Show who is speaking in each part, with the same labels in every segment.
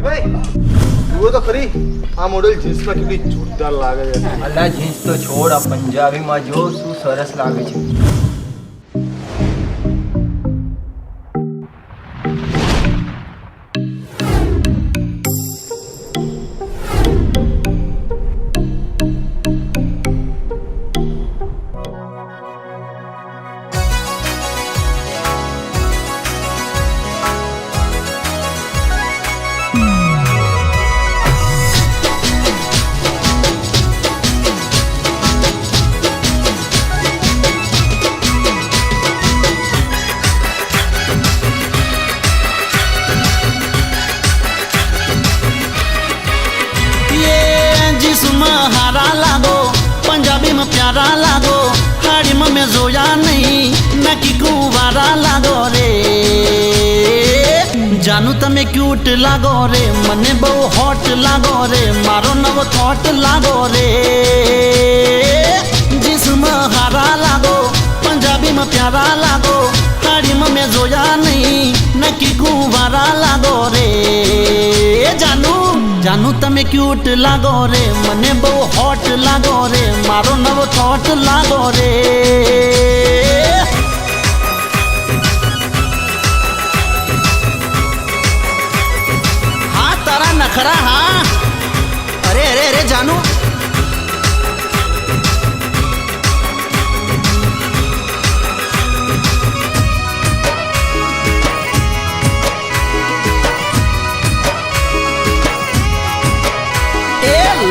Speaker 1: ભાઈ જુઓ તો ખરી આ મોડેલ જીન્સમાં કેટલી જોરદાર લાગે છે.
Speaker 2: અલા જીન્સ તો છોડ, આ પંજાબીમાં જો શું સરસ લાગે છે.
Speaker 3: पंजाबी में प्यारा लागो, हाड़ी में मैं जोया नहीं, मैं की कुवारा लागो रे. जानू तमे क्यूट लागो रे, मने बहु हॉट लागो रे, मारो नव थॉट लागो रे. जिसमें हारा लागो, पंजाबी में प्यारा लागो, हाड़ी में मैं जोया नहीं, न की कुवारा लागो रे. जानू तमे क्यूट लागो रे, मने बहु हॉट लागो रे, मारो नव थॉट लागो रे. हाँ तारा नखरा, हाँ अरे अरे अरे जानू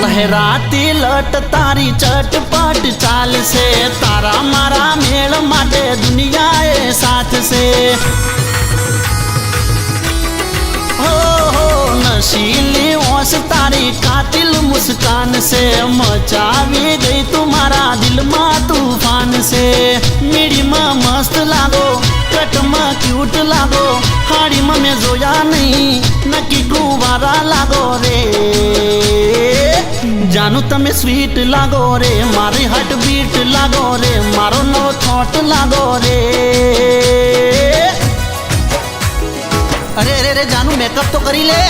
Speaker 3: लहराती लट तारी चटपट चाल से, तारा मारा मेल माटे दुनिया ए साथ से. हो नशीली ओस तारी कातिल मुस्कान से, मचावी गई तुम्हारा दिल में तूफान से. मेरी माँ मस्त लागो, कट में क्यूट लागो, हाड़ी में मैं जोया नहीं, न की कुवारा लागो रे. जानू तमे स्वीट लागो रे, मारी हार्ट बीट लागो रे, मारो नो थॉट लागो रे. अरे अरे अरे जानू मेकअप तो करी ले.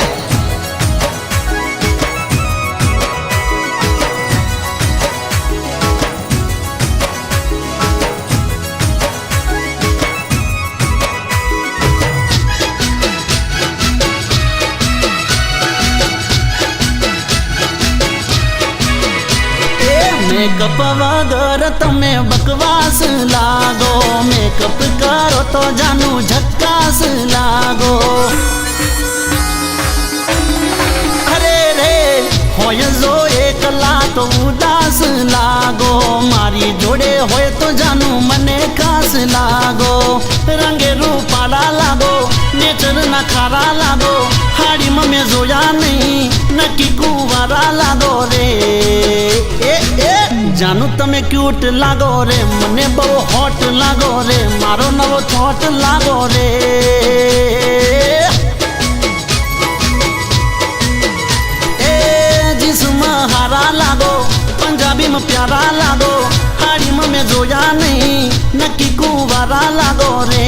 Speaker 3: मेकअप वगर तमे बकवास लागो, मेकअप करो तो जानू झक्कास लागो. अरे रे होय जो एकला तो उदास लागो, मारी जोड़े होय तो जानू मने खास लागो. रंगे रूपाला लागो, नेचर नखारा लागो, हाड़ी में जोया नहीं, न की कुवारा लागो रे. जानू तमे क्यूट लागो रे, मने बहु हॉट लागो रे, मारो नवो थॉट लागो रे. जिसमें हारा लागो, पंजाबी में प्यारा लागो, हाड़ी में मैं जोया नहीं, न की कुवारा लागो रे.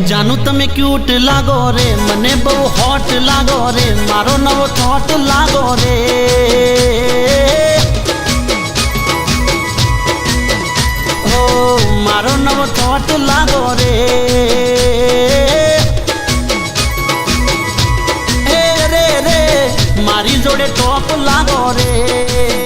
Speaker 3: जानू तमे क्यूट लागो रे, मने बहु हॉट लागो रे, मारो नवो थॉट लागो रे. मारो नव थॉट लागो रे. रे रे मारी जोड़े टॉप लागो रे.